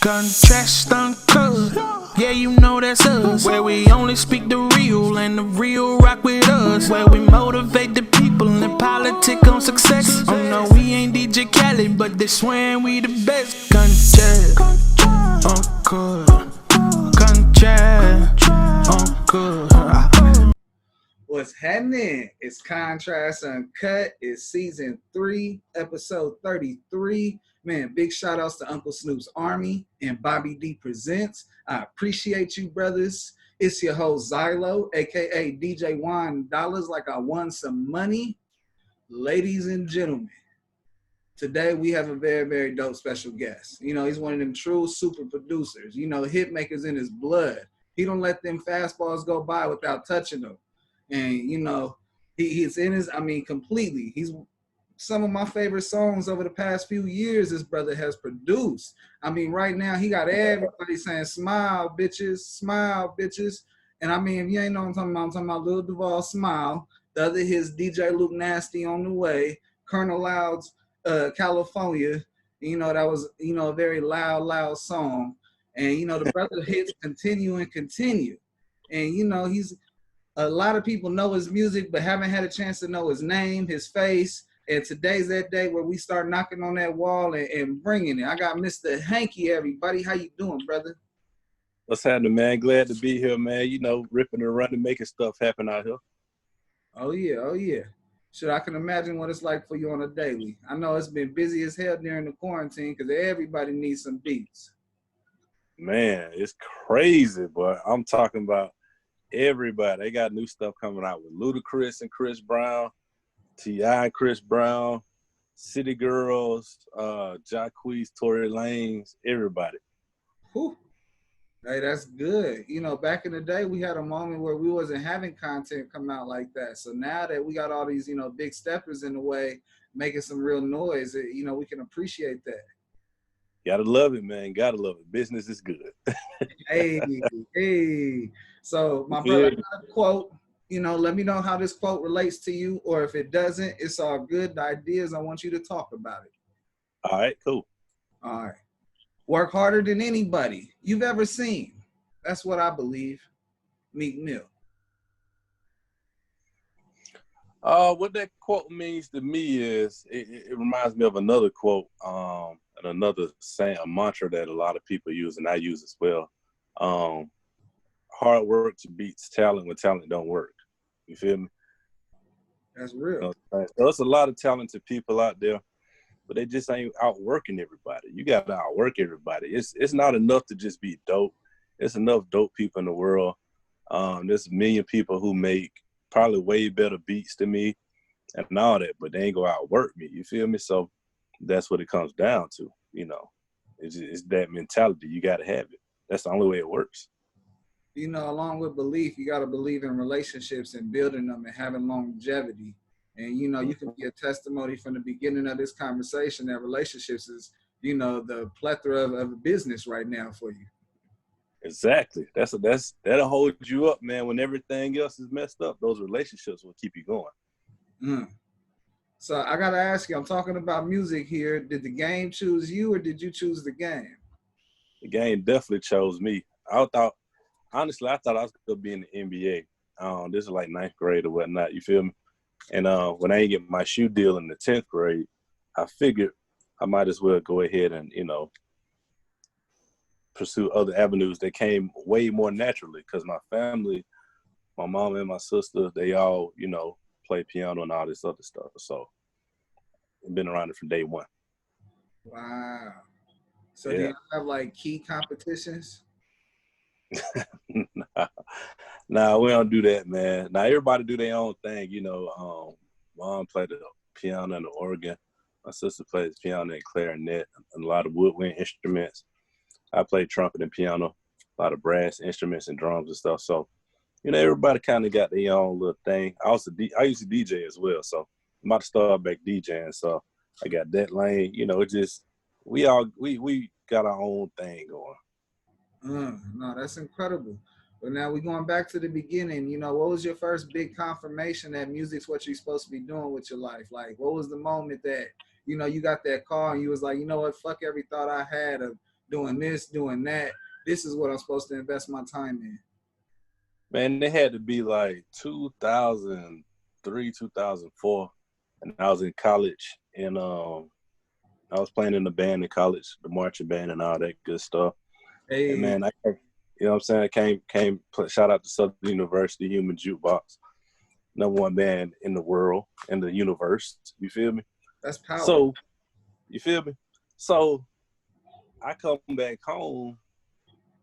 Contrast uncut, yeah, you know that's us. Where we only speak the real and the real rock with us. Where we motivate the people and politic on success. Oh no, we ain't DJ Khaled, but they swearing we the best. Contrast uncut, contrast uncut. What's happening? It's Contrast Uncut. It's season 3, episode 33. Man, big shout outs to Uncle Snoop's Army and Bobby D Presents. I appreciate you, brothers. It's your host Zylo, aka DJ Juan Dollars, like I won some money. Ladies and gentlemen, today we have a very, very dope special guest. You know, he's one of them true super producers. You know, hit makers in his blood. He don't let them fastballs go by without touching them. And, you know, he's in his, completely. He's some of my favorite songs over the past few years this brother has produced. I mean, right now, he got everybody saying, smile, bitches, smile, bitches. And I mean, if you ain't know what I'm talking about Lil Duval, Smile. The other, his DJ Luke Nastyy, On the Way. Colonel Loud's California. You know, that was, you know, a very loud song. And, you know, the brother hits continue and continue. And, you know, a lot of people know his music, but haven't had a chance to know his name, his face. And today's that day where we start knocking on that wall and bringing it. I got Mr. Hanky, everybody. How you doing, brother? What's happening, man? Glad to be here, man. You know, ripping and running, making stuff happen out here. Oh, yeah. Shit, I can imagine what it's like for you on a daily. I know it's been busy as hell during the quarantine because everybody needs some beats. Man, it's crazy, boy. I'm talking about everybody. They got new stuff coming out with Ludacris and Chris Brown, T.I. and Chris Brown, City Girls, Jacquees, Tory Lanez, everybody. Whew. Hey, that's good. You know, back in the day, we had a moment where we wasn't having content come out like that. So now that we got all these, you know, big steppers in the way, making some real noise, you know, we can appreciate that. Gotta love it, man. Gotta love it. Business is good. Hey. So, my brother, I got a quote. You know, let me know how this quote relates to you, or if it doesn't, it's all good. The ideas, I want you to talk about it. All right, cool. All right. Work harder than anybody you've ever seen. That's what I believe. Meek Mill. What that quote means to me is, it reminds me of another quote, and another saying, a mantra that a lot of people use, and I use as well. Hard work beats talent when talent don't work. You feel me? That's real. So there's a lot of talented people out there, but they just ain't outworking everybody. You got to outwork everybody. It's not enough to just be dope. It's enough dope people in the world. There's a million people who make probably way better beats than me and all that, but they ain't gonna outwork me. You feel me? So that's what it comes down to. You know, it's that mentality. You got to have it. That's the only way it works. You know, along with belief, you got to believe in relationships and building them and having longevity. And, you know, you can be a testimony from the beginning of this conversation that relationships is, you know, the plethora of business right now for you. Exactly. That'll hold you up, man. When everything else is messed up, those relationships will keep you going. So I got to ask you, I'm talking about music here. Did the game choose you or did you choose the game? The game definitely chose me. Honestly, I thought I was going to be in the NBA. This is like 9th grade or whatnot, you feel me? And when I didn't get my shoe deal in the 10th grade, I figured I might as well go ahead and, you know, pursue other avenues that came way more naturally because my family, my mom and my sister, they all, you know, play piano and all this other stuff. So I've been around it from day one. Wow. So yeah. Do you have like key competitions? Nah, we don't do that, man. Now everybody do their own thing, you know. Mom played the piano and the organ. My sister plays piano and clarinet and a lot of woodwind instruments. I play trumpet and piano, a lot of brass instruments and drums and stuff. So, you know, everybody kind of got their own little thing. I used to DJ as well, so I'm about to start back DJing. So I got that lane. You know, it just we got our own thing going. No, that's incredible. But now we're going back to the beginning. You know, what was your first big confirmation that music's what you're supposed to be doing with your life? Like, what was the moment that, you know, you got that call and you was like, you know what, fuck every thought I had of doing this, doing that. This is what I'm supposed to invest my time in? Man, they had to be like 2003, 2004, and I was in college, and I was playing in the band in college, the marching band and all that good stuff. Hey, And man, you know what I'm saying? I came shout out to Southern University, Human Jukebox, #1 band in the world, in the universe. You feel me? that's power. So, you feel me? So, I come back home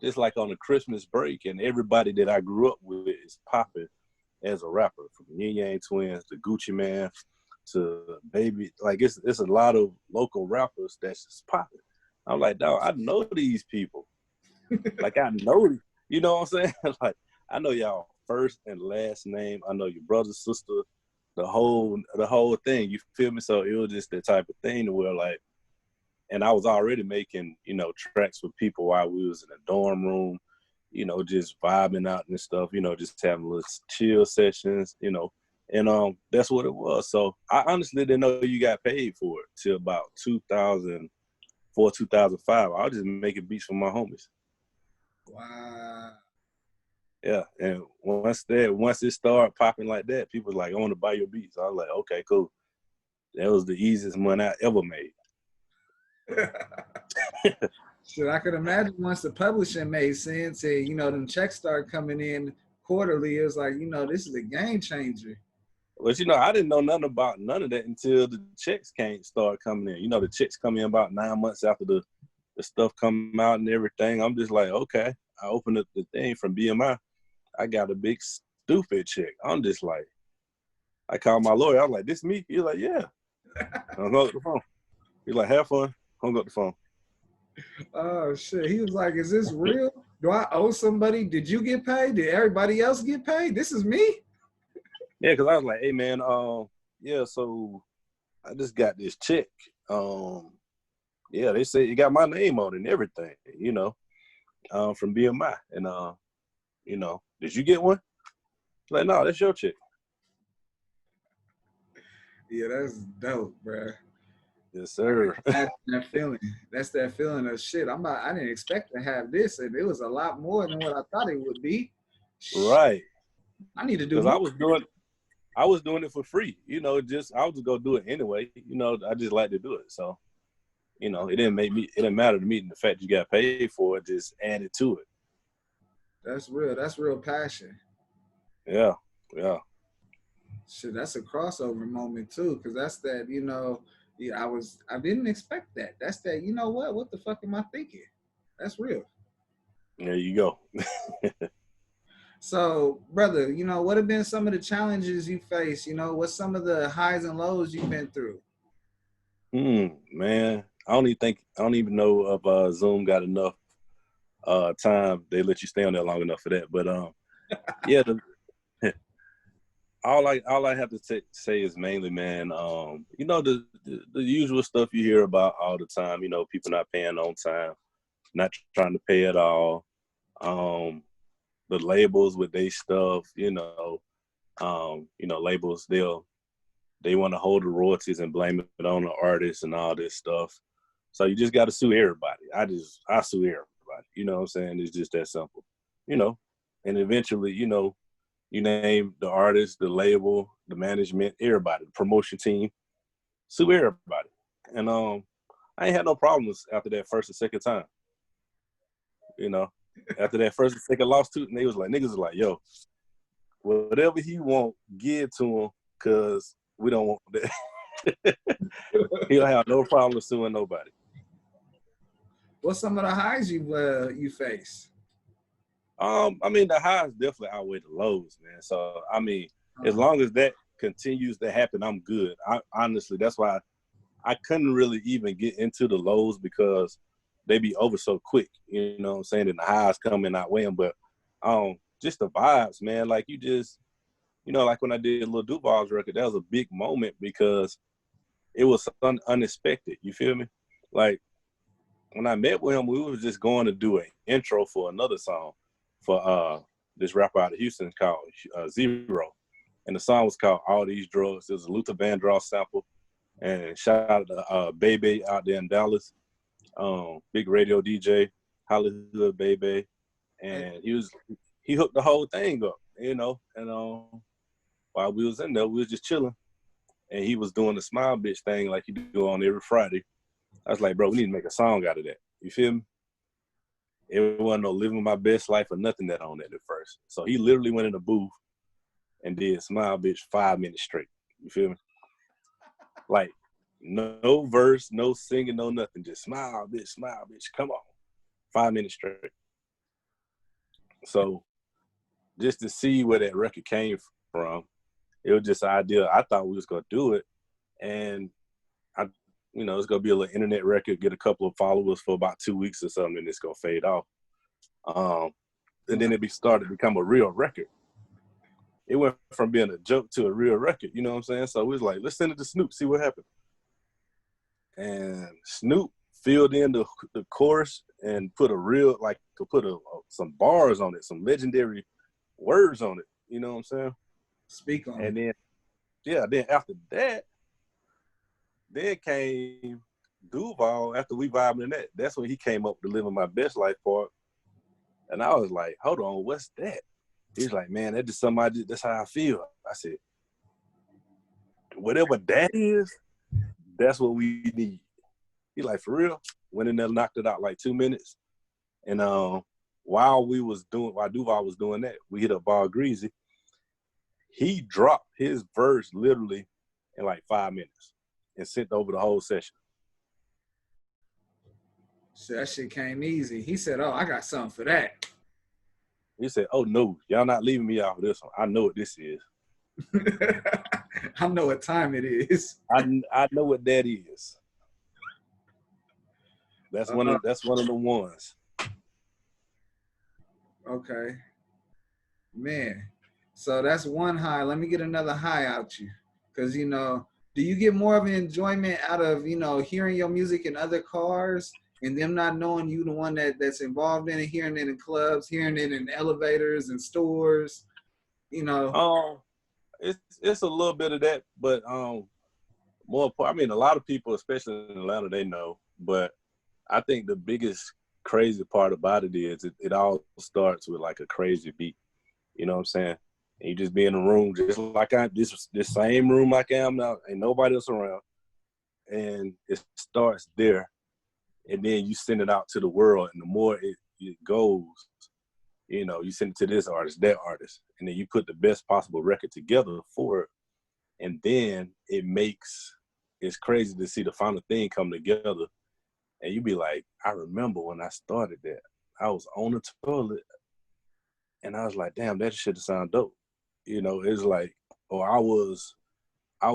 just like on a Christmas break, and everybody that I grew up with is popping as a rapper, from Ying Yang Twins to Gucci Man to Baby. Like, it's a lot of local rappers that's just popping. I'm like, dog, I know these people. Like, I know, you know what I'm saying? Like, I know y'all first and last name. I know your brother, sister, the whole thing. You feel me? So it was just that type of thing where, like, and I was already making, you know, tracks with people while we was in a dorm room, you know, just vibing out and stuff, you know, just having little chill sessions, you know, and that's what it was. So I honestly didn't know you got paid for it till about 2004, 2005. I was just making beats for my homies. Wow. Yeah, and once it started popping like that, people was like, I want to buy your beats. I was like, okay, cool. That was the easiest money I ever made. Shit, I could imagine once the publishing made sense and, you know, them checks started coming in quarterly, it was like, you know, this is a game changer. But, you know, I didn't know nothing about none of that until the checks start coming in. You know, the checks come in about 9 months after the stuff come out and everything. I'm just like, okay. I opened up the thing from BMI. I got a big stupid check. I'm just like, I called my lawyer. I was like, this me? He's like, yeah. I hung up the phone. He's like, have fun. Hung up the phone. Oh, shit. He was like, is this real? Do I owe somebody? Did you get paid? Did everybody else get paid? This is me? Yeah, because I was like, hey, man, yeah, so I just got this check. Yeah, they say you got my name on it and everything, you know, from BMI. And, you know, did you get one? Like, no, that's your check. Yeah, that's dope, bro. Yes, sir. That's that feeling. That's that feeling of shit. I didn't expect to have this, and it was a lot more than what I thought it would be. Right. I need to do Because more. I was doing it for free, you know, I was just gonna do it anyway. You know, I just like to do it. So, you know, it didn't matter to me. And the fact you got paid for it just added to it. That's real. That's real passion. Yeah. Yeah. Shit, that's a crossover moment too, because that's that, you know, yeah, I didn't expect that. That's that, you know what the fuck am I thinking? That's real. There you go. So, brother, you know, what have been some of the challenges you face? You know, what's some of the highs and lows you've been through? Man, I don't even know if Zoom got enough time. They let you stay on there long enough for that. But yeah, all I have to say is mainly, man, you know, the usual stuff you hear about all the time. You know, people not paying on time, not trying to pay at all. The labels with their stuff, you know, labels they want to hold the royalties and blame it on the artist and all this stuff. So you just got to sue everybody. I sue everybody. You know what I'm saying? It's just that simple. You know, and eventually, you know, you name the artist, the label, the management, everybody, the promotion team, sue everybody. And I ain't had no problems after that first and second time. You know, after that first and second lawsuit, and they was like, niggas was like, yo, whatever he want, give to him, cause we don't want that. He'll have no problem suing nobody. What's some of the highs you face? I mean, the highs definitely outweigh the lows, man. So I mean, as long as that continues to happen, I'm good. Honestly, that's why I couldn't really even get into the lows, because they be over so quick. You know what I'm saying? And the highs come and outweigh them. But just the vibes, man. Like, you just, you know, like when I did Lil Duval's record, that was a big moment because it was unexpected. You feel me? Like, when I met with him, we was just going to do an intro for another song for this rapper out of Houston called Zylo. And the song was called All These Drugs. It was a Luther Vandross sample. And shout out to Baby out there in Dallas. big radio DJ, Hollywood Baby, and he hooked the whole thing up, you know. And while we was in there, we was just chilling, and he was doing the smile bitch thing like he do on every Friday. I was like, bro, we need to make a song out of that. You feel me? It wasn't no living my best life or nothing that on that at first. So he literally went in the booth and did smile bitch 5 minutes straight. You feel me? Like no verse, no singing, no nothing. Just smile bitch, come on. 5 minutes straight. So just to see where that record came from, it was just an idea. I thought we was gonna do it, and it's gonna be a little internet record, get a couple of followers for about 2 weeks or something, and it's gonna fade off. And then it started to become a real record. It went from being a joke to a real record, you know what I'm saying? So we was like, let's send it to Snoop, see what happens. And Snoop filled in the chorus and put some bars on it, some legendary words on it, you know what I'm saying? Speak on it. And then after that, then came Duval after we vibing in that. That's when he came up with the Living My Best Life part. And I was like, hold on, what's that? He's like, man, that's just something that's how I feel. I said, whatever that is, that's what we need. He like, for real? Went in there, knocked it out like 2 minutes. And while Duval was doing that, we hit up Ball Greasy. He dropped his verse literally in like 5 minutes and sent over the whole session. So that shit came easy. He said, oh, I got something for that. He said, oh, no, y'all not leaving me out of this one. I know what this is. I know what time it is. I know what that is. That's one of the ones. Okay. Man. So that's one high. Let me get another high out you. Because, do you get more of an enjoyment out of, hearing your music in other cars and them not knowing you the one that's involved in it, hearing it in clubs, hearing it in elevators and stores, It's a little bit of that, but a lot of people, especially in Atlanta, they know. But I think the biggest crazy part about it is it all starts with like a crazy beat. You know what I'm saying? And you just be in the room, just like this same room like I am now, ain't nobody else around. And it starts there. And then you send it out to the world. And the more it goes, you send it to this artist, that artist. And then you put the best possible record together for it. And then it's crazy to see the final thing come together. And you be like, I remember when I started that. I was on the toilet. And I was like, damn, that shit sound dope. It's like, or I was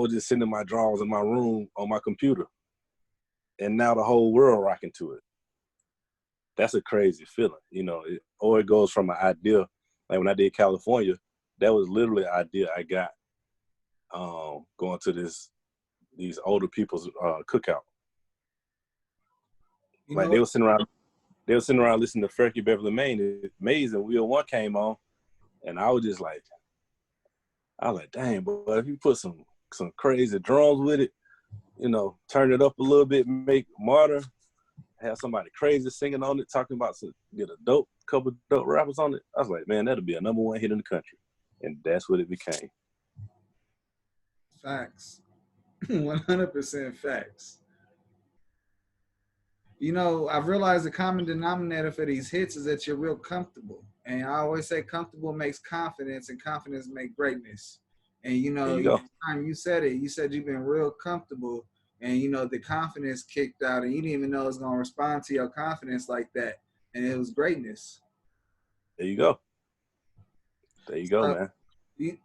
just sitting in my drawers in my room on my computer. And now the whole world rocking to it. That's a crazy feeling, or it goes from an idea. Like when I did California, that was literally an idea I got going to these older people's cookout. They were sitting around listening to Fergie Beverly Mays, and Wheel One came on, and I was like, dang, but if you put some crazy drums with it, turn it up a little bit, make modern, have somebody crazy singing on it, talking about get a couple dope rappers on it. I was like, man, that'll be a #1 hit in the country, and that's what it became. Facts, 100% facts. I've realized the common denominator for these hits is that you're real comfortable. And I always say comfortable makes confidence, and confidence makes greatness. And, each time you said it, you said you've been real comfortable, and, the confidence kicked out, and you didn't even know it was going to respond to your confidence like that. And it was greatness. There you go. There you go, man.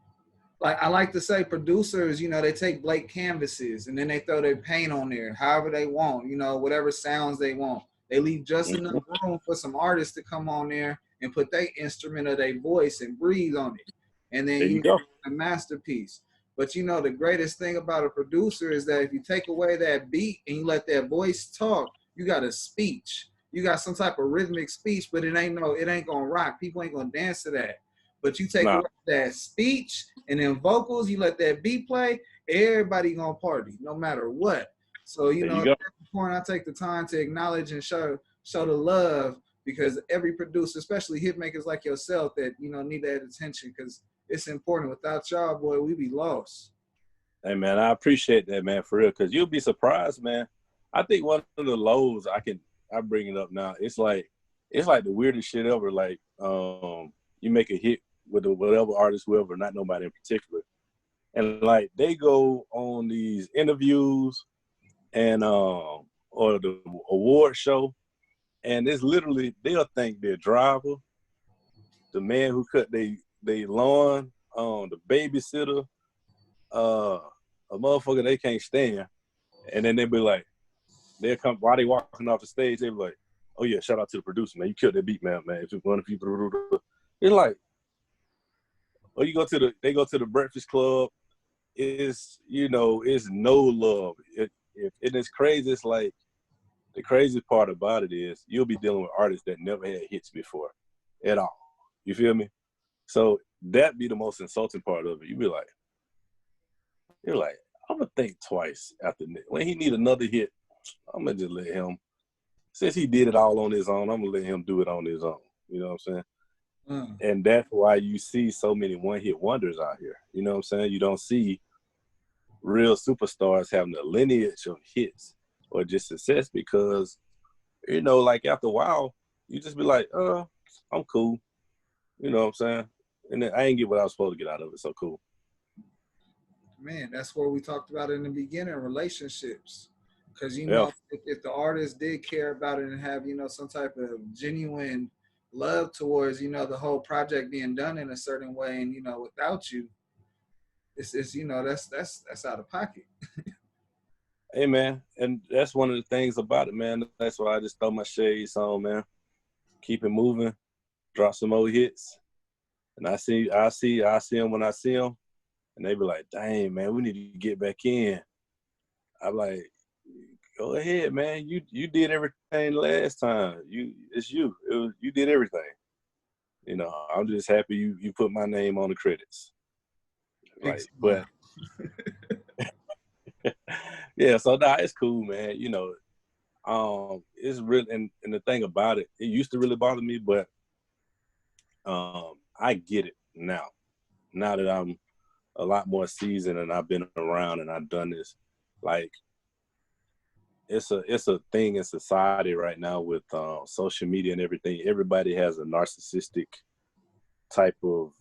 I like to say producers, they take blank canvases and then they throw their paint on there, however they want, whatever sounds they want. They leave just enough room for some artists to come on there and put their instrument or their voice and breathe on it. And then you go a masterpiece. But the greatest thing about a producer is that if you take away that beat and you let that voice talk, you got a speech. You got some type of rhythmic speech, but it ain't gonna rock. People ain't gonna dance to that. But you take away that speech and then vocals, you let that beat play, everybody gonna party, no matter what. So, important I take the time to acknowledge and show the love, because every producer, especially hit makers like yourself, that need that attention, because it's important. Without y'all, boy, we be lost. Hey man, I appreciate that, man, for real, because you'll be surprised, man. I think one of the lows I bring it up now. It's like the weirdest shit ever. Like, you make a hit with whatever artist, whoever, not nobody in particular, and like they go on these interviews and or the award show, and it's literally they'll think their driver, the man who cut they lawn, the babysitter, a motherfucker they can't stand, and then they be like, they'll come while they walking off the stage, they be like, "Oh yeah, shout out to the producer, man. You killed that beat, man. If you want to," it's like, or they go to the Breakfast Club. It's it's no love. It is crazy. It's like the crazy part about it is you'll be dealing with artists that never had hits before, at all. You feel me? So that be the most insulting part of it. You're like, I'm gonna think twice after when he need another hit. I'm gonna just let him. Since he did it all on his own, I'm gonna let him do it on his own. You know what I'm saying? And that's why you see so many one-hit wonders out here. You know what I'm saying? You don't see real superstars having a lineage of hits or just success, because, like after a while, you just be like, I'm cool. You know what I'm saying? And then I ain't get what I was supposed to get out of it, so cool. Man, that's what we talked about in the beginning, relationships. Because, if the artist did care about it and have, some type of genuine love towards, the whole project being done in a certain way, and, without you, it's that's out of pocket. Hey, man, and that's one of the things about it, man. That's why I just throw my shades on, man. Keep it moving, drop some more hits, and I see them when I see them, and they be like, "Dang, man, we need to get back in." I'm like, go ahead, man. You did everything last time. You did everything. I'm just happy you put my name on the credits. Right. But yeah, so it's cool, man. It's really and the thing about it, it used to really bother me, but I get it now. Now that I'm a lot more seasoned and I've been around and I've done this, like, it's a thing in society right now with social media and everything. Everybody has a narcissistic type of,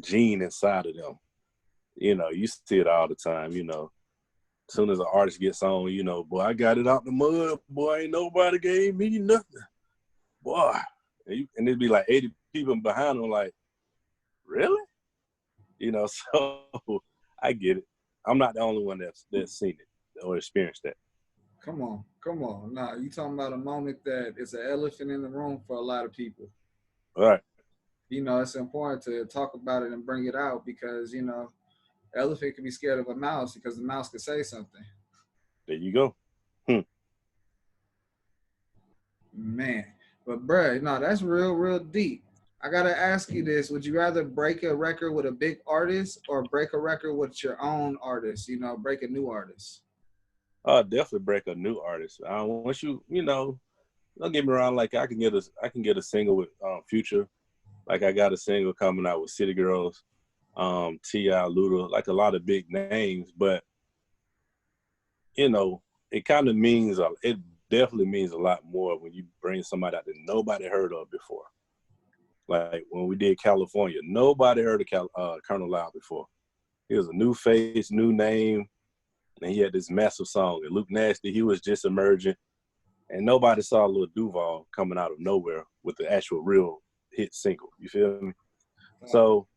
gene inside of them. You see it all the time, As soon as an artist gets on, boy, I got it out the mud. Boy, ain't nobody gave me nothing. Boy. And it'd be like 80 people behind them like, really? So I get it. I'm not the only one that's seen it or experienced that. Come on. Nah, you talking about a moment that is an elephant in the room for a lot of people. All right. It's important to talk about it and bring it out, because, elephant can be scared of a mouse because the mouse could say something. There you go. Man. But, bruh, no, that's real deep. I got to ask you this. Would you rather break a record with a big artist or break a record with your own artist, break a new artist? Definitely break a new artist. Once don't get me wrong, like I can get a single with Future. Like I got a single coming out with City Girls, T.I., Luda, like a lot of big names, but it kind of it definitely means a lot more when you bring somebody out that nobody heard of before. Like when we did California, nobody heard of Colonel Loud before. He was a new face, new name, and he had this massive song. And Luke Nastyy, he was just emerging, and nobody saw Lil Duval coming out of nowhere with the actual real hit single. You feel me? So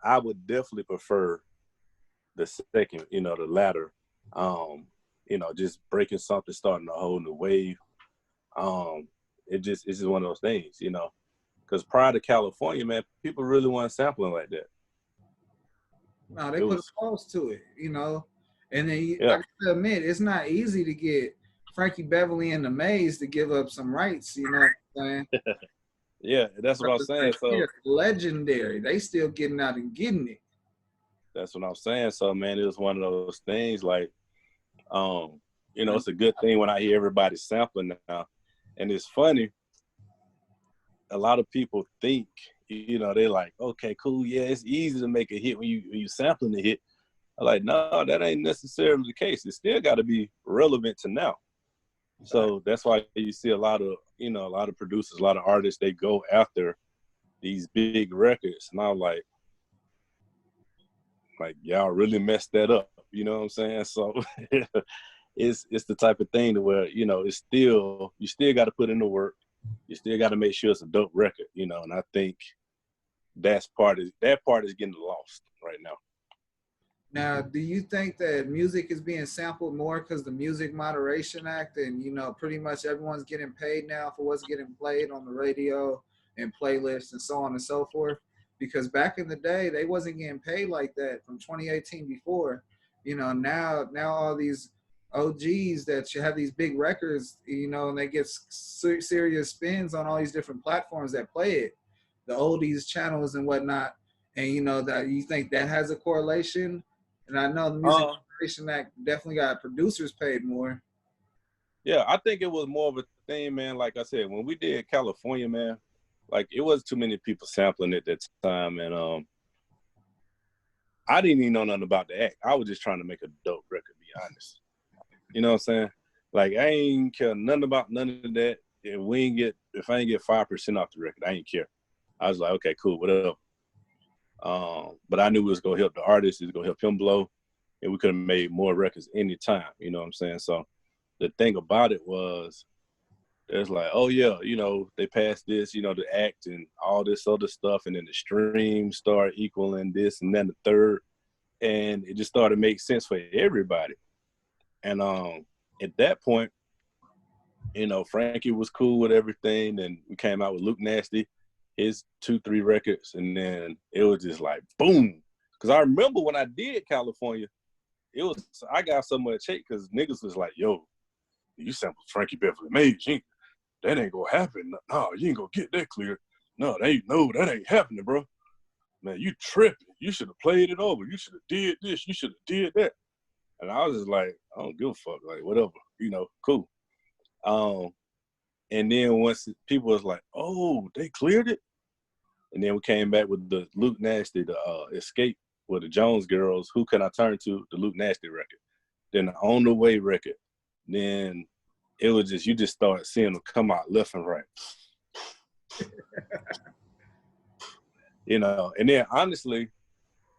I would definitely prefer the second, the latter. Just breaking something, starting a whole new wave. It's just one of those things, Because prior to California, man, people really weren't sampling like that. No, they put a pause to it, And then I gotta admit, it's not easy to get Frankie Beverly and the Maze to give up some rights, you know what I'm saying? Yeah, that's what I'm saying. So legendary. They still getting out and getting it. That's what I'm saying. So man, it was one of those things like You know, it's a good thing when I hear everybody sampling now. And it's funny, a lot of people think, you know, they're like, okay, cool, yeah, it's easy to make a hit when you sampling the hit. I'm like, no, that ain't necessarily the case. It still got to be relevant to now. So that's why you see a lot of producers, a lot of artists, they go after these big records. And I'm like, y'all really messed that up. You know what I'm saying? So it's the type of thing to where, you know, you still got to put in the work. You still got to make sure it's a dope record, you know. And I think that part is getting lost right now. Now, do you think that music is being sampled more because the Music Moderation Act, and, you know, pretty much everyone's getting paid now for what's getting played on the radio and playlists and so on and so forth? Because back in the day, they wasn't getting paid like that from 2018 before. You know, now all these OGs that you have these big records, you know, and they get serious spins on all these different platforms that play it, the oldies channels and whatnot. And, you know, that you think that has a correlation? And I know the Music Moderation Act definitely got producers paid more. Yeah, I think it was more of a thing, man. Like I said, when we did California, man, like it wasn't too many people sampling at that time. And I didn't even know nothing about the act. I was just trying to make a dope record, to be honest. You know what I'm saying? Like I ain't care nothing about none of that. If I ain't get 5% off the record, I ain't care. I was like, okay, cool, whatever. But I knew it was gonna help the artist, it was gonna help him blow, and we could have made more records anytime, you know what I'm saying? So the thing about it was, it's like, oh yeah, you know, they passed this, you know, the act and all this other stuff, and then the streams start equaling this and then the third, and it just started to make sense for everybody. And at that point, you know, Frankie was cool with everything, and we came out with Luke Nastyy, his 2-3 records, and then it was just like boom. Cause I remember when I did California, I got so much hate because niggas was like, yo, you sampled Frankie Beverly Mays, that ain't gonna happen. No, you ain't gonna get that clear. No, that ain't happening, bro. Man, you tripping. You should have played it over. You should have did this. You should have did that. And I was just like, I don't give a fuck. Like, whatever, you know, cool. And then once people was like, oh, they cleared it. And then we came back with the Luke Nastyy, the Escape with the Jones Girls, Who Can I Turn To, the Luke Nastyy record. Then the On The Way record. Then it was just, you just start seeing them come out left and right. You know, and then honestly,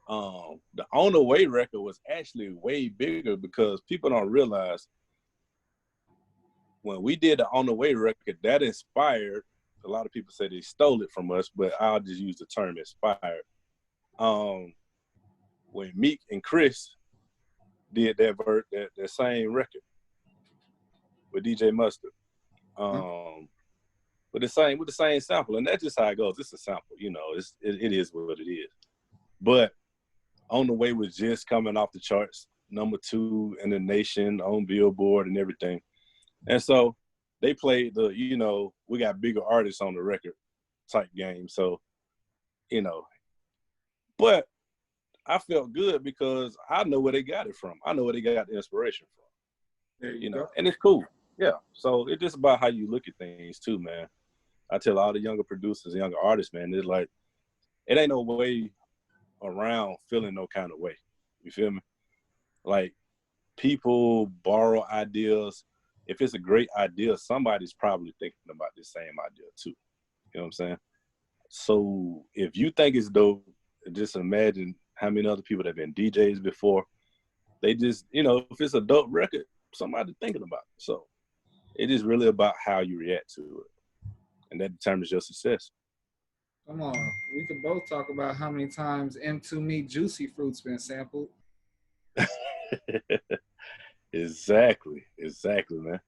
the On The Way record was actually way bigger because people don't realize when we did the On The Way record, that inspired, a lot of people say they stole it from us, but I'll just use the term inspired. When Meek and Chris did that same record with DJ Mustard, with the same sample, and that's just how it goes. It's a sample, you know. It is what it is. But On The Way was just coming off the charts, #2 in the nation, on Billboard and everything. And so they played the, you know, we got bigger artists on the record type game. So, you know, but I felt good because I know where they got it from. I know where they got the inspiration from. There You know, go. and it's cool. Yeah. So it's just about how you look at things too, man. I tell all the younger producers, younger artists, man, it's like, it ain't no way around feeling no kind of way. You feel me? Like, people borrow ideas. If it's a great idea, somebody's probably thinking about the same idea too. You know what I'm saying? So if you think it's dope, just imagine how many other people that have been DJs before. They just, you know, if it's a dope record, somebody's thinking about it. So it is really about how you react to it. And that determines your success. Come on. We could both talk about how many times M2 Me Juicy Fruit's been sampled. Exactly, man.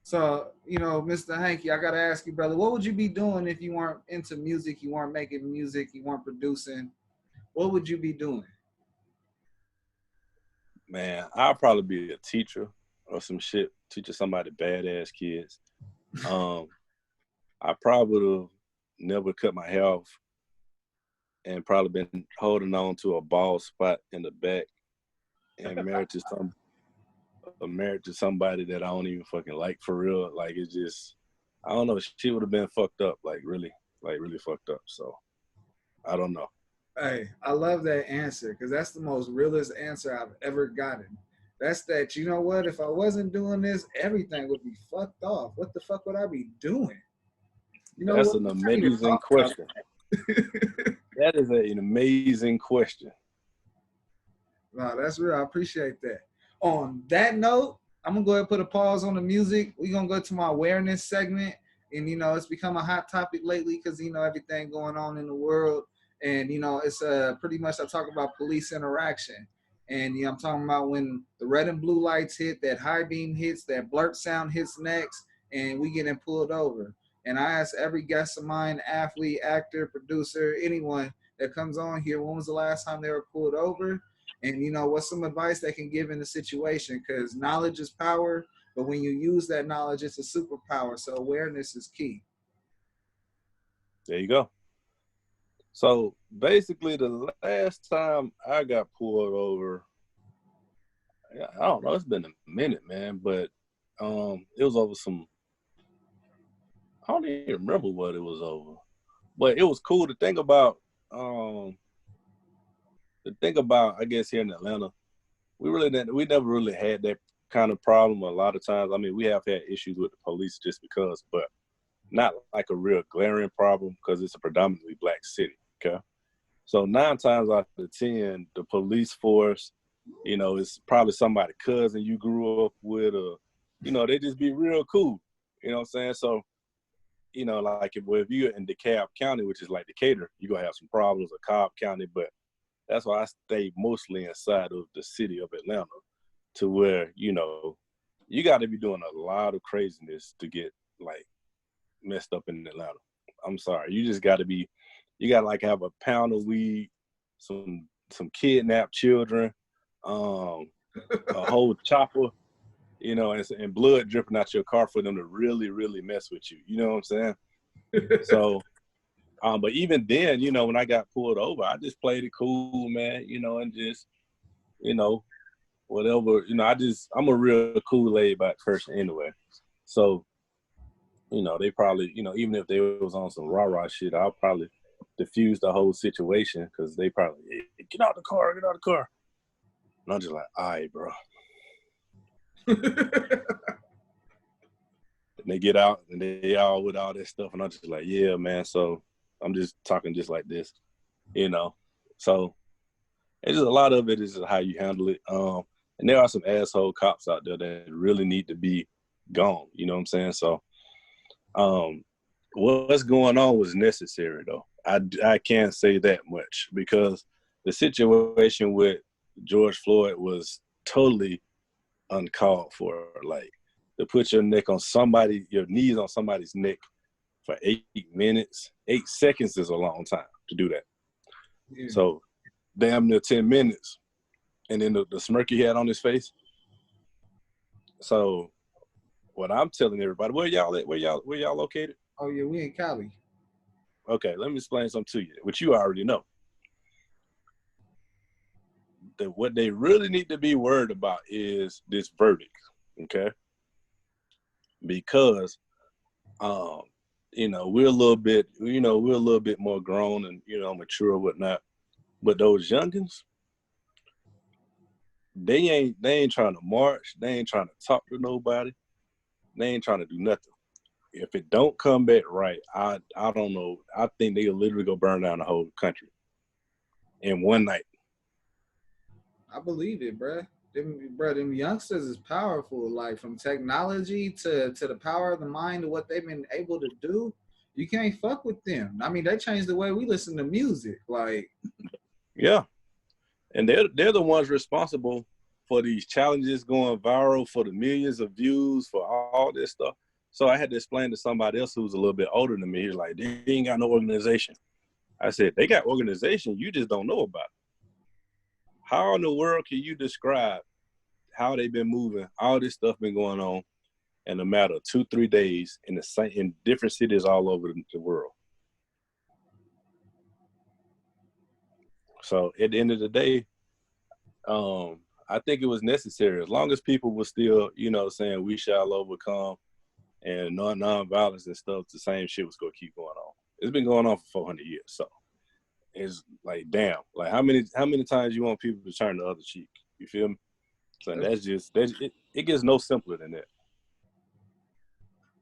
So, you know, Mr. Hanky, I got to ask you, brother, what would you be doing if you weren't into music, you weren't making music, you weren't producing? What would you be doing? Man, I'll probably be a teacher or some shit, teaching somebody badass kids. I probably would have never cut my hair off and probably been holding on to a bald spot in the back and married to some married to somebody that I don't even fucking like for real. Like, it's just, I don't know. She would have been fucked up, like really fucked up. So I don't know. Hey, I love that answer because that's the most realest answer I've ever gotten. That's that, you know what? If I wasn't doing this, everything would be fucked off. What the fuck would I be doing? You know That's what? an We can't even amazing talk about question. That is an amazing question. No, that's real. I appreciate that. On that note, I'm gonna go ahead and put a pause on the music. We're gonna go to my awareness segment. And it's become a hot topic lately because everything going on in the world. And it's pretty much I talk about police interaction. And I'm talking about when the red and blue lights hit, that high beam hits, that blurt sound hits next, and we getting pulled over. And I ask every guest of mine, athlete, actor, producer, anyone that comes on here, when was the last time they were pulled over? And what's some advice they can give in the situation? Because knowledge is power, but when you use that knowledge, it's a superpower. So awareness is key. There you go. So basically, the last time I got pulled over, I don't know, it's been a minute, man, but it was over some, I don't even remember what it was over, but it was cool to think about. I guess here in Atlanta, we never really had that kind of problem. A lot of times, I mean, we have had issues with the police just because, but not like a real glaring problem because it's a predominantly black city. Okay, so 9 times out of 10, the police force, it's probably somebody cousin you grew up with, or they just be real cool. You know what I'm saying? So, like if you're in DeKalb County, which is like Decatur, you're gonna have some problems, or Cobb County, but that's why I stay mostly inside of the city of Atlanta, to where, you got to be doing a lot of craziness to get like messed up in Atlanta. I'm sorry. You just got to be, you got to like have a pound of weed, some kidnapped children, a whole chopper, and blood dripping out your car for them to really, really mess with you. You know what I'm saying? So, but even then, when I got pulled over, I just played it cool, man, and just, whatever, I'm a real cool laid back person anyway. So, they probably, even if they was on some rah-rah shit, I'll probably diffuse the whole situation because they probably, hey, get out the car. And I'm just like, all right, bro. And they get out and they all with all that stuff. And I'm just like, yeah, man. So I'm just talking just like this, So it's just a lot of it is how you handle it. And there are some asshole cops out there that really need to be gone. You know what I'm saying? So what's going on was necessary, though. I can't say that much because the situation with George Floyd was totally uncalled for. Like, to put your knees on somebody's neck for 8 minutes, 8 seconds is a long time to do that. Yeah. So damn near 10 minutes. And then the smirk he had on his face. So what I'm telling everybody, where y'all at? Where y'all located? Oh yeah, we in Cali. Okay, let me explain something to you, which you already know. What they really need to be worried about is this verdict, okay? Because we're a little bit more grown and mature and whatnot. But those youngins, they ain't trying to march, they ain't trying to talk to nobody, they ain't trying to do nothing. If it don't come back right, I don't know. I think they'll literally go burn down the whole country in one night. I believe it, bruh. Them youngsters is powerful. Like, from technology to the power of the mind, to what they've been able to do, you can't fuck with them. I mean, they changed the way we listen to music. Like, yeah, and they're the ones responsible for these challenges going viral, for the millions of views, for all this stuff. So I had to explain to somebody else who was a little bit older than me. He's like, they ain't got no organization. I said, they got organization, you just don't know about it. How in the world can you describe how they've been moving, all this stuff been going on in a matter of 2-3 days in different cities all over the world? So at the end of the day, I think it was necessary. As long as people were still, saying we shall overcome and non-violence and stuff, the same shit was gonna keep going on. It's been going on for 400 years. So it's like, damn, like how many times you want people to turn the other cheek? You feel me? So it gets no simpler than that.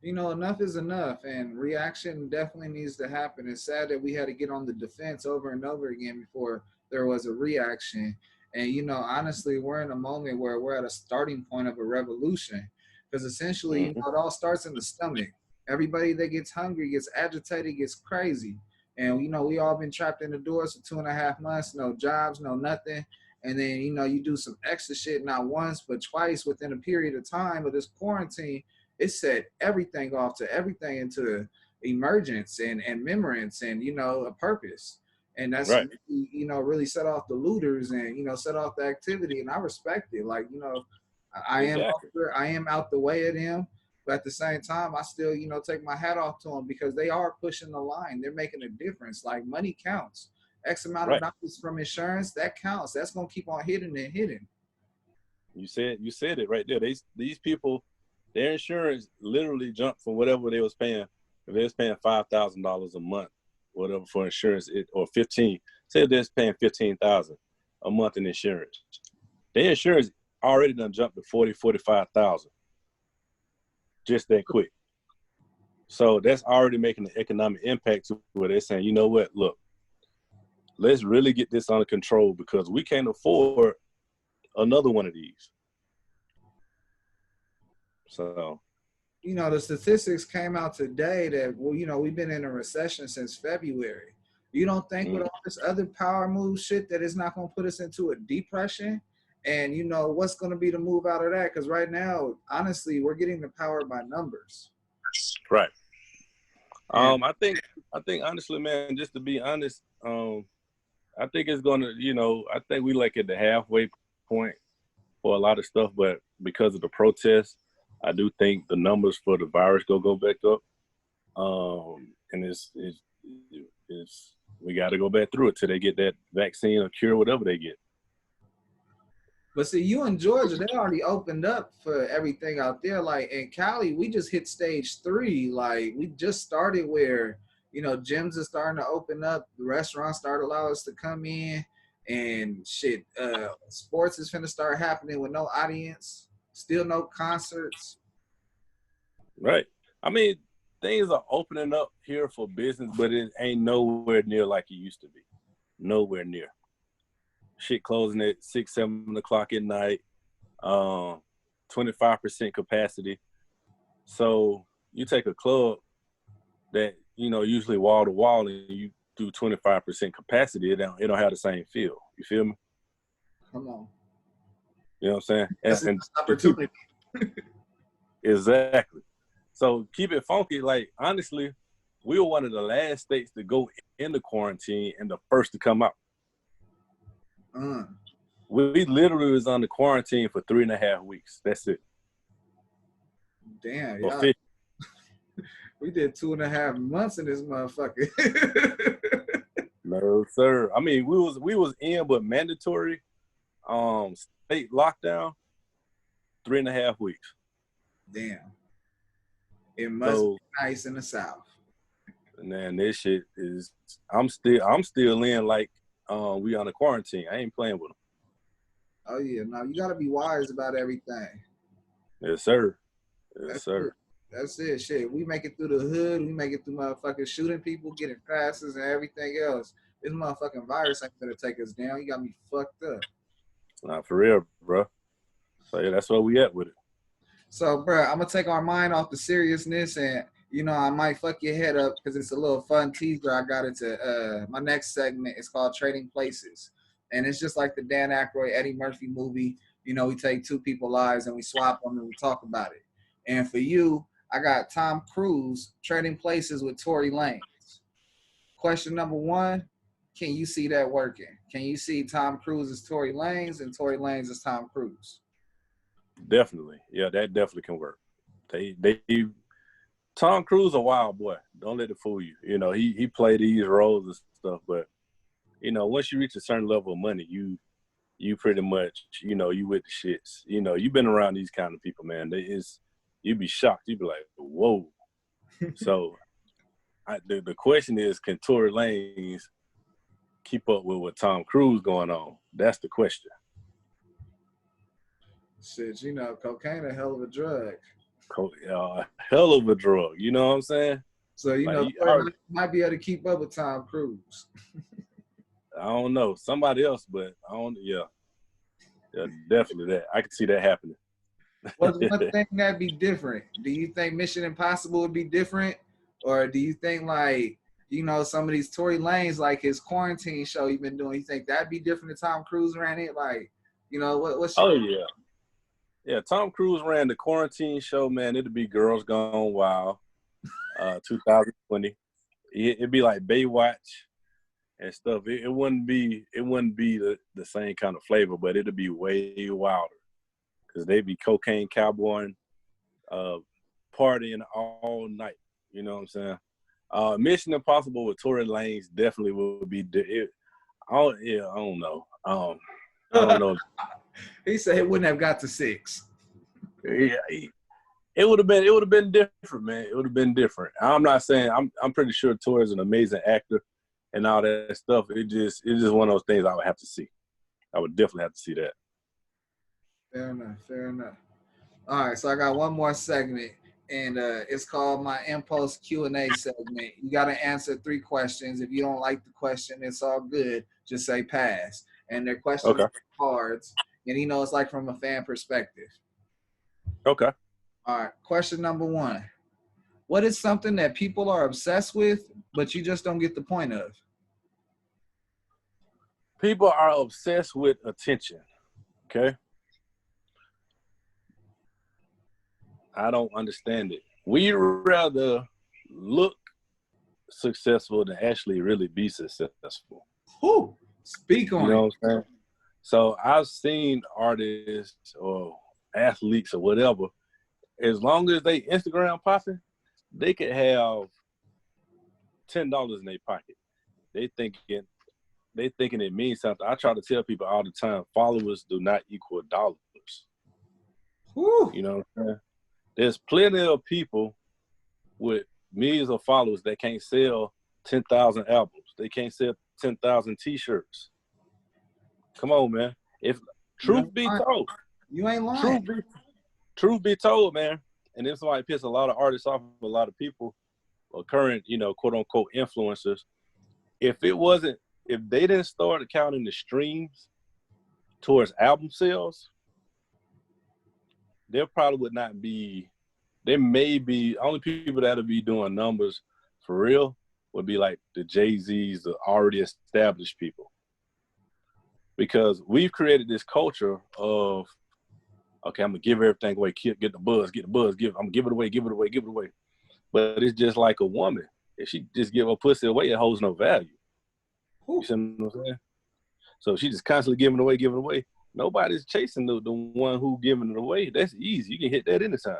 Enough is enough, and reaction definitely needs to happen. It's sad that we had to get on the defense over and over again before there was a reaction. And honestly, we're in a moment where we're at a starting point of a revolution, because essentially, it all starts in the stomach. Everybody that gets hungry, gets agitated, gets crazy. And we all been trapped in the doors for 2.5 months, no jobs, no nothing. And then you do some extra shit, not once but twice within a period of time of this quarantine. It set everything off to everything into emergence and memorance and a purpose. And that's right. Really set off the looters and set off the activity. And I respect it. Like, I am out the way of them, but at the same time I still take my hat off to them, because they are pushing the line. They're making a difference. Like, money counts. X amount of dollars from insurance, that counts. That's gonna keep on hitting and hitting. You said it right there. These people, their insurance literally jumped from whatever they was paying. If they was paying $5,000 a month, whatever for insurance, or 15. Say they're paying $15,000 a month in insurance. Their insurance already done jumped to $40,000-$45,000. Just that quick. So that's already making an economic impact to where they're saying, you know what, look, let's really get this under control, because we can't afford another one of these. So, the statistics came out today that, we've been in a recession since February. You don't think with all this other power move shit that it's not going to put us into a depression? And what's going to be the move out of that? Because right now, honestly, we're getting the power by numbers. Right. I think honestly, man, just to be honest, I think it's going to, I think we like at the halfway point for a lot of stuff, but because of the protests, I do think the numbers for the virus go back up. And it's we got to go back through it till they get that vaccine or cure, whatever they get. But see, you in Georgia, they already opened up for everything out there. Like in Cali, we just hit stage 3. Like, we just started where, gyms are starting to open up. The restaurants start to allow us to come in, and shit. Sports is finna start happening with no audience. Still no concerts. Right. I mean, things are opening up here for business, but it ain't nowhere near like it used to be. Nowhere near. Shit closing at 6, 7 o'clock at night, 25% capacity. So you take a club that, usually wall to wall, and you do 25% capacity, it don't have the same feel. You feel me? Come on. You know what I'm saying? That's an opportunity. Exactly. So keep it funky. Like, honestly, we were one of the last states to go into quarantine and the first to come out. We literally was on the quarantine for 3.5 weeks. That's it. Damn, yeah. We did 2.5 months in this motherfucker. No, sir. I mean, we was in, but mandatory state lockdown, 3.5 weeks. Damn. It must be nice in the South. And then this shit is, I'm still in like we on a quarantine. I ain't playing with them. Oh yeah, no, you gotta be wise about everything. Yes, sir. Yes, That's sir. It. That's it. Shit, we make it through the hood. We make it through motherfucking shooting people, getting passes, and everything else. This motherfucking virus ain't gonna take us down. You got me fucked up. Not for real, bro. So yeah, that's where we at with it. So, bro, I'm gonna take our mind off the seriousness, and I might fuck your head up because it's a little fun teaser. I got into my next segment. It's called Trading Places, and it's just like the Dan Aykroyd, Eddie Murphy movie. We take two people's lives and we swap them and we talk about it. And for you, I got Tom Cruise trading places with Tory Lanez. Question number 1, can you see that working? Can you see Tom Cruise as Tory Lanez and Tory Lanez as Tom Cruise? Definitely. Yeah, that definitely can work. Tom Cruise a wild boy. Don't let it fool you. He played these roles and stuff, but once you reach a certain level of money, you you pretty much, you know, you with the shits. You know, you've been around these kind of people, man. You'd be shocked. You'd be like, whoa. So the question is, can Tory Lanez keep up with what Tom Cruise going on? That's the question. Shit, you know, cocaine a hell of a drug. Hell of a drug. You know what I'm saying? So, you know, Tory might be able to keep up with Tom Cruise. I don't know. Somebody else, but I don't, yeah, definitely that. I can see that happening. What's one thing that'd be different? Do you think Mission Impossible would be different? Or do you think, like, you know, some of these Tory Lanez, like his quarantine show he's been doing, you think that'd be different if Tom Cruise ran it? Like, you know, what's your... Oh, yeah. Yeah, Tom Cruise ran the quarantine show, man. It'd be Girls Gone Wild, 2020. It'd be like Baywatch and stuff. It wouldn't be the same kind of flavor, but it'd be way wilder because they'd be cocaine cowboying, partying all night. You know what I'm saying? Mission Impossible with Tory Lanez definitely would be. I don't know. I don't know. He said it wouldn't have got to 6. Yeah, it would have been different, man. It would have been different. I'm not saying I'm pretty sure Tory's an amazing actor and all that stuff. It's just one of those things I would have to see. I would definitely have to see that. Fair enough. All right, so I got one more segment, and it's called my Impulse Q&A segment. You got to answer 3 questions. If you don't like the question, it's all good. Just say pass. And their questions are cards, and you know it's like from a fan perspective. Okay. All right, question number 1. What is something that people are obsessed with, but you just don't get the point of? People are obsessed with attention, okay? I don't understand it. We'd rather look successful than actually really be successful. Who? Speak on it. You know what I'm saying? So I've seen artists or athletes or whatever, as long as they Instagram popping, they could have $10 in their pocket. They thinking it means something. I try to tell people all the time, followers do not equal dollars. Whew. You know what I'm saying? There's plenty of people with millions of followers that can't sell 10,000 albums. They can't sell 10,000 T-shirts. Come on, man. If truth be told, you ain't lying. Truth be told, man, and this might piss a lot of artists off, a lot of people, or current, you know, quote unquote influencers. If they didn't start counting the streams towards album sales, there probably would not be. There may be only people that'll be doing numbers for real would be like the Jay-Z's, the already established people. Because we've created this culture of, okay, I'm gonna give everything away, get the buzz, I'm gonna give it away. But it's just like a woman. If she just give her pussy away, it holds no value. You see what I'm saying? So she just constantly giving it away. Nobody's chasing the one who giving it away. That's easy. You can hit that anytime.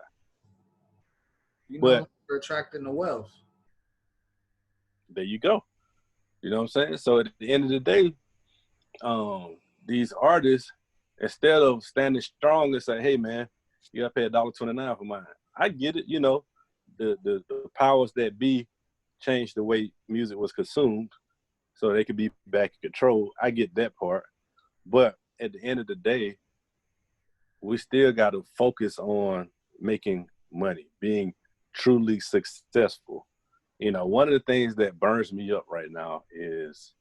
You know, you're attracting the wealth. There you go. You know what I'm saying? So at the end of the day, these artists, instead of standing strong and say, hey man, you gotta pay $1.29 for mine. I get it, you know, the powers that be changed the way music was consumed so they could be back in control. I get that part. But at the end of the day, we still gotta focus on making money, being truly successful. You know, one of the things that burns me up right now is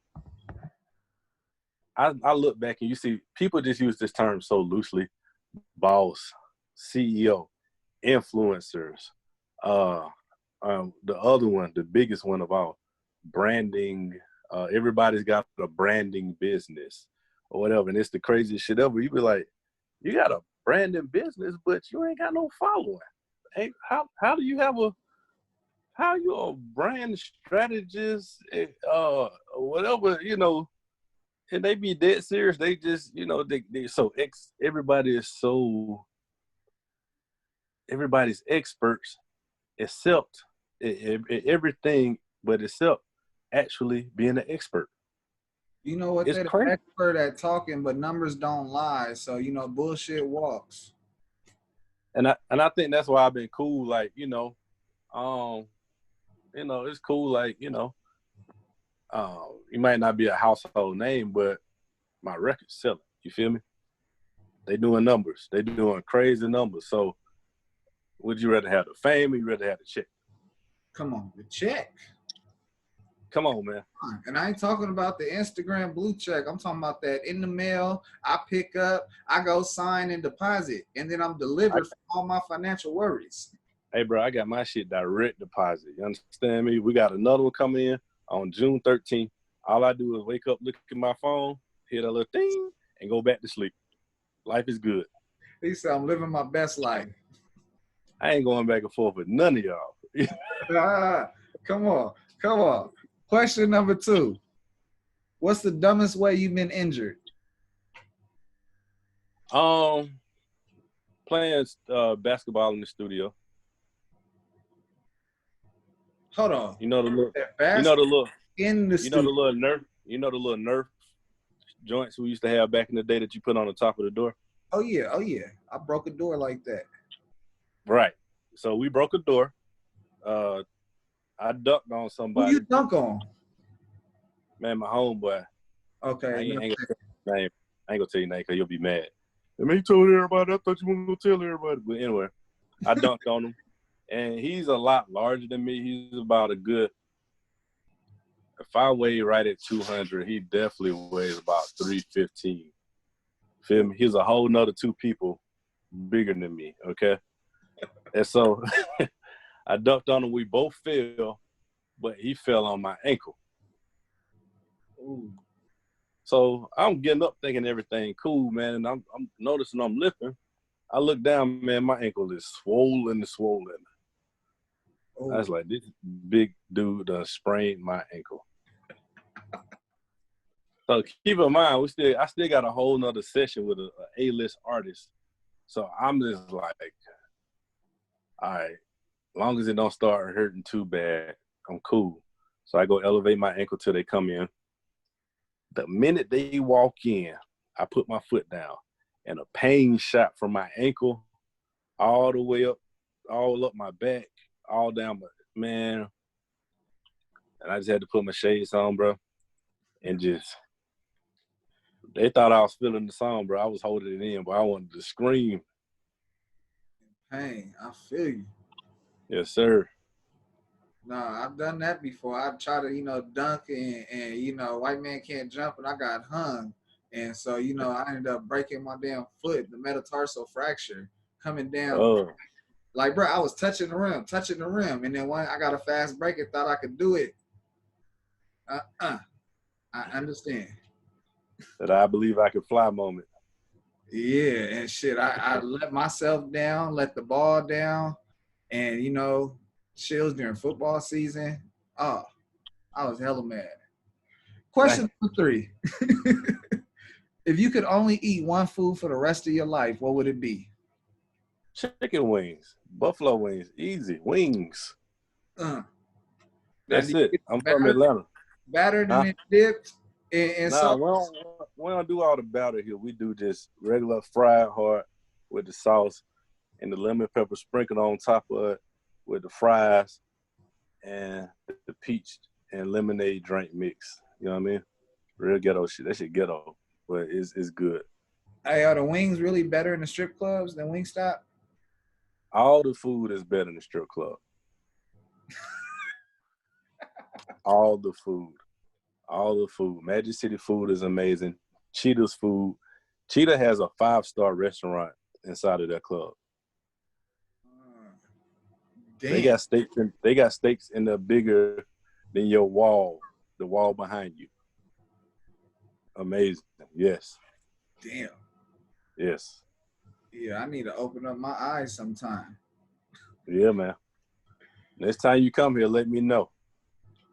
I look back and you see people just use this term so loosely: boss, CEO, influencers. The other one, the biggest one of all, branding. Everybody's got a branding business or whatever, and it's the craziest shit ever. You be like, you got a branding business, but you ain't got no following. Hey, how do you have how you a brand strategist, whatever, you know? And they be dead serious. They just, you know, everybody's experts except everything, but except actually being an expert. You know what? It's They're the crazy. expert at talking, but numbers don't lie. So, you know, bullshit walks. And I think that's why I've been cool. Like, it's cool. Like, you might not be a household name, but my record's selling. You feel me? They doing numbers. They doing crazy numbers. So would you rather have the fame or you rather have the check? Come on, the check. Come on, man. And I ain't talking about the Instagram blue check. I'm talking about that in the mail. I pick up, I go sign and deposit, and then I'm delivered from all my financial worries. Hey, bro, I got my shit direct deposit. You understand me? We got another one coming in on June 13th. All I do is wake up, look at my phone, hit a little thing, and go back to sleep. Life is good. He said, I'm living my best life. I ain't going back and forth with none of y'all. Come on. Question number 2. What's the dumbest way you've been injured? Playing basketball in the studio. Hold on. You know the little in the studio. the little Nerf joints we used to have back in the day that you put on the top of the door. Oh yeah. I broke a door like that. Right. So we broke a door. I ducked on somebody. Who you dunk on? Man, my homeboy. Okay. I ain't gonna tell you name because you'll be mad. I mean, he told everybody. I thought you weren't gonna tell everybody. But anyway, I dunked on him, and he's a lot larger than me. He's about a good. If I weigh right at 200, he definitely weighs about 315. Feel me? He's a whole nother 2 people bigger than me. Okay, and so I dunked on him. We both fell, but he fell on my ankle. Ooh. So I'm getting up thinking everything cool, man, and I'm noticing I'm lifting. I look down, man, my ankle is swollen. Ooh. I was like, this big dude sprained my ankle. So keep in mind, I still got a whole nother session with a A-list artist. So I'm just like, all right, as long as it don't start hurting too bad, I'm cool. So I go elevate my ankle till they come in. The minute they walk in, I put my foot down, and a pain shot from my ankle all the way up, all up my back, all down my, man. And I just had to put my shades on, bro, and just, they thought I was feeling the song, bro. I was holding it in, but I wanted to scream. Pain, I feel you. Yes, sir. Nah, I've done that before. I try to, dunk and white man can't jump, and I got hung. And so, I ended up breaking my damn foot, the metatarsal fracture, coming down. Oh. Like, bro, I was touching the rim. And then when I got a fast break and thought I could do it. I understand. That I believe I could fly moment. Yeah, and shit, I let myself down, let the ball down, and, chills during football season. Oh, I was hella mad. Question number 3. If you could only eat one food for the rest of your life, what would it be? Chicken wings, buffalo wings, easy wings. That's it. I'm from Atlanta. Battered and dipped and nah, we don't do all the batter here. We do just regular fried hard with the sauce and the lemon pepper sprinkled on top of it with the fries and the peach and lemonade drink mix. You know what I mean? Real ghetto shit. That shit ghetto, but it's good. Hey, are the wings really better in the strip clubs than Wingstop? All the food is better in the strip club. All the food. Magic City food is amazing. Cheetah's food. Cheetah has a 5-star restaurant inside of their club. Damn. They got steaks in the bigger than your wall, the wall behind you. Amazing. Yes. Damn. Yes. Yeah, I need to open up my eyes sometime. Yeah, man. Next time you come here, let me know.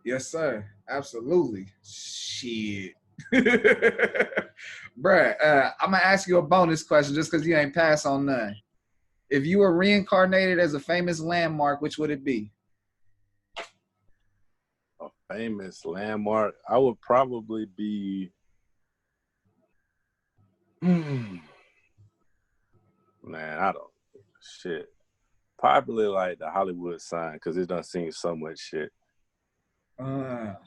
Yes, sir. Absolutely. Shit. Bruh, I'm going to ask you a bonus question just because you ain't pass on none. If you were reincarnated as a famous landmark, which would it be? A famous landmark? I would probably be Man, I don't. Shit. Probably like the Hollywood sign because it done seen so much shit. The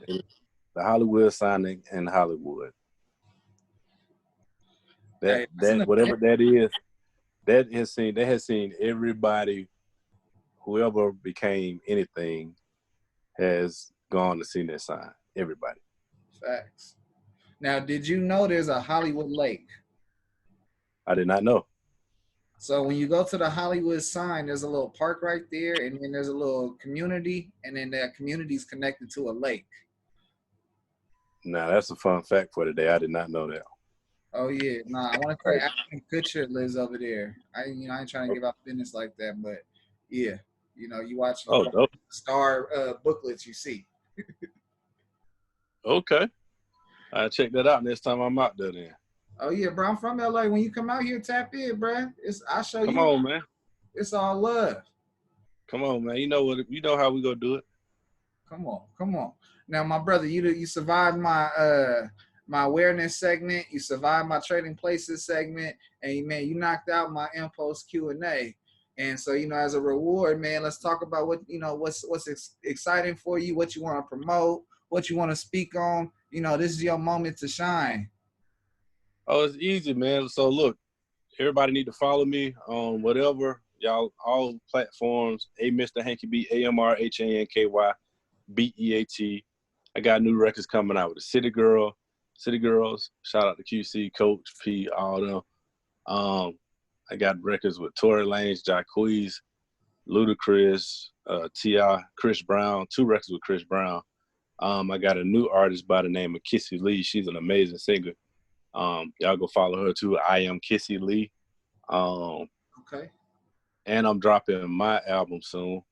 Hollywood sign in Hollywood. That whatever that is, that has seen everybody, whoever became anything, has gone to see that sign. Everybody. Facts. Now, did you know there's a Hollywood Lake? I did not know. So when you go to the Hollywood sign, there's a little park right there, and then there's a little community, and then that community is connected to a lake. Now that's a fun fact for today. I did not know that. Oh yeah, I want to say Ashton Kutcher lives over there. I ain't trying to give out business like that, but yeah, you watch star booklets, you see. Okay, I'll check that out next time I'm out there then. Oh yeah, bro, I'm from LA. When you come out here, tap in, bro. I'll show you. Come on, man. It's all love. Come on, man. You know how we gonna do it. Come on. Now, my brother, you survived my my awareness segment. You survived my trading places segment, and man, you knocked out my impulse Q&A. And so, as a reward, man, let's talk about what's exciting for you, what you want to promote, what you want to speak on. This is your moment to shine. Oh, it's easy, man. So look, everybody need to follow me on whatever y'all, all platforms. Mr. Hanky B, AMRHANKY BEAT. I got new records coming out with the City Girls. Shout out to QC, Coach P, all them. I got records with Tory Lanez, Jacquees, Ludacris, T.I., Chris Brown. 2 records with Chris Brown. I got a new artist by the name of Kissy Lee. She's an amazing singer. Y'all go follow her too. I am Kissy Lee. Okay. And I'm dropping my album soon,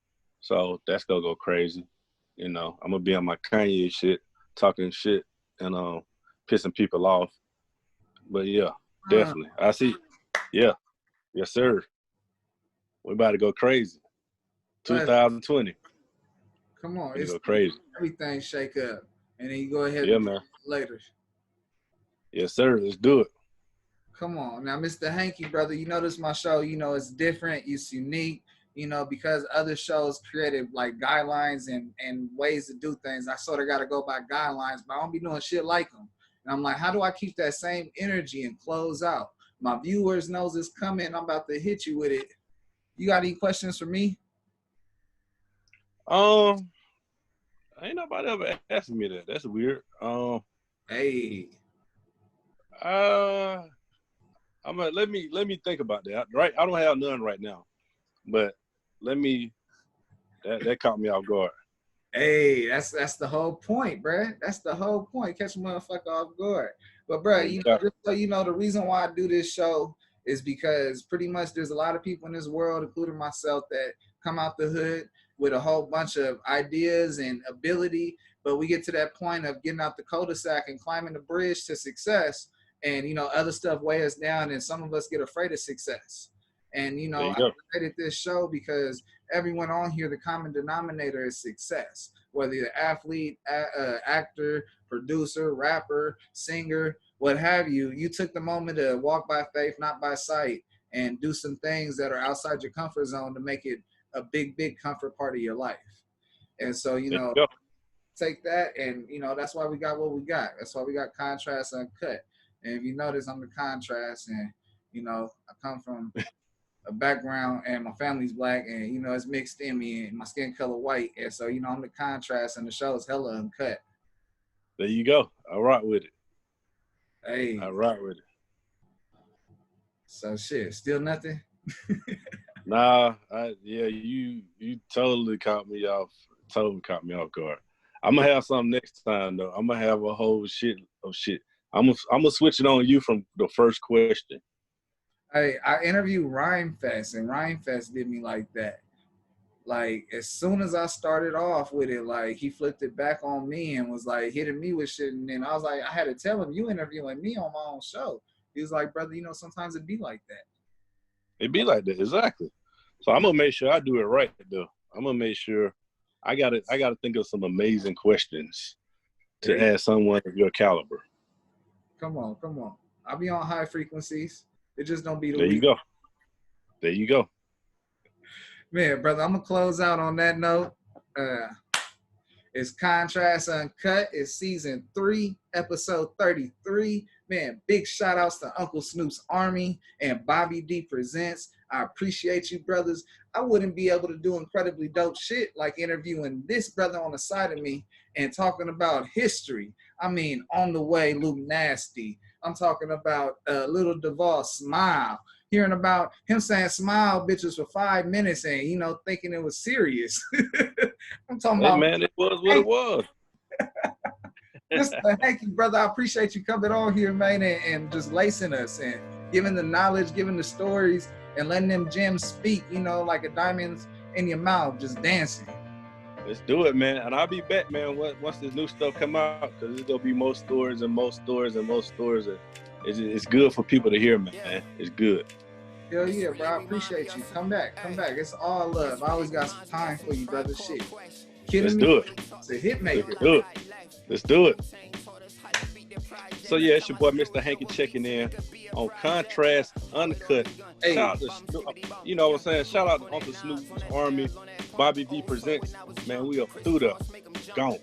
so that's gonna go crazy. I'm gonna be on my Kanye shit, talking shit and pissing people off. But yeah, definitely. I see. Yeah, yes sir. We about to go crazy. 2020. Come on, it's go crazy. Everything shake up, and then you go ahead. Yeah, man. Later. Yes, sir. Let's do it. Come on. Now, Mr. Hanky, brother, this is my show. It's different. It's unique, because other shows created like guidelines and ways to do things. I sort of got to go by guidelines, but I don't be doing shit like them. And I'm like, how do I keep that same energy and close out? My viewers knows it's coming. I'm about to hit you with it. You got any questions for me? Ain't nobody ever asked me that. That's weird. Hey. I'm gonna let me think about that. Right, I don't have none right now, but that caught me off guard. Hey, that's the whole point, bruh. That's the whole point. Catch a motherfucker off guard. But bruh, just so the reason why I do this show is because pretty much there's a lot of people in this world, including myself, that come out the hood with a whole bunch of ideas and ability, but we get to that point of getting out the cul-de-sac and climbing the bridge to success, and other stuff weigh us down, and some of us get afraid of success. And I created this show because everyone on here, the common denominator is success. Whether you're an athlete, actor, producer, rapper, singer, what have you, you took the moment to walk by faith, not by sight, and do some things that are outside your comfort zone to make it a big, big comfort part of your life. And so, take that, and that's why we got what we got. That's why we got Contrast Uncut. And if you notice, I'm the contrast, and I come from a background, and my family's black, and it's mixed in me, and my skin color white, and so I'm the contrast, and the show is hella uncut. There you go. I rock with it. Hey, I rock with it. So shit, still nothing. Nah, you totally caught me off. Totally caught me off guard. I'm gonna have something next time though. I'm gonna have a whole shit of shit. I'm gonna switch it on you from the first question. Hey, I interviewed Rhyme Fest, and Rhyme Fest did me like that. Like, as soon as I started off with it, like, he flipped it back on me and was like hitting me with shit, and then I was like, I had to tell him, you interviewing me on my own show. He was like, brother, sometimes it be like that. It be like that, exactly. So I'm gonna make sure I do it right though. I'm gonna make sure I gotta think of some amazing questions to ask someone of your caliber. Come on. I'll be on high frequencies. It just don't be the There you week. go. There you go. Man, brother, I'm gonna close out on that note. It's Contrast Uncut. It's season 3, episode 33. Man, big shout outs to Uncle Snoop's Army and Bobby D Presents. I appreciate you, brothers. I wouldn't be able to do incredibly dope shit like interviewing this brother on the side of me and talking about history. I mean, On the Way, Luke Nastyy. I'm talking about Lil Duval, Smile. Hearing about him saying smile bitches for 5 minutes and, you know, thinking it was serious. I'm talking about. Man, it was what it was. Mr. Hanky, brother, I appreciate you coming on here, man, and just lacing us and giving the knowledge, giving the stories, and letting them gems speak, you know, like a diamond in your mouth, just dancing. Let's do it, man. And I'll be back, man, once this new stuff come out, because there's going to be more stories and more stories and more stories. And it's good for people to hear, man. It's good. Hell yeah, bro. I appreciate you. Come back. It's all love. I always got some time for you, brother. Shit. Kidding me? Do it. It's a hit maker. Let's do it. So yeah, it's your boy Mr. Hanky checking in on Contrast Uncut. Hey. Shout out to, you know what I'm saying? Shout out to Uncle Snoop's Army, Bobby D Presents. Man, we up through the gone.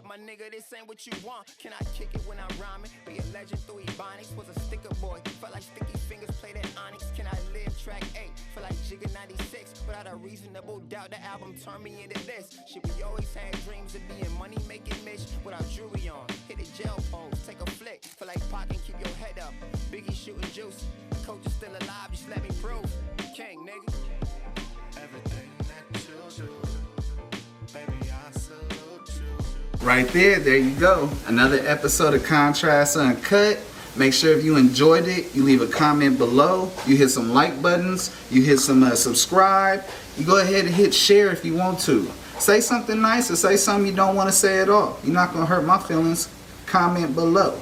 My nigga, this ain't what you want. Can I kick it when I'm rhyming? Be a legend through Ebonics. Was a sticker boy. Felt like sticky fingers played at Onyx. Can I live track 8? Feel like Jigga 96. Without a reasonable doubt, the album turned me into this. Shit, we always had dreams of being money making Mitch without jewelry on. Hit a jail pose, take a flick. Feel like Pac and keep your head up. Biggie shooting juice. The coach is still alive, just let me prove. King, nigga. Everything that you do, baby, I salute you. Right there you go. Another episode of Contrast Uncut. Make sure if you enjoyed it, you leave a comment below. You hit some like buttons. You hit some subscribe. You go ahead and hit share if you want to. Say something nice or say something you don't want to say at all. You're not going to hurt my feelings. Comment below.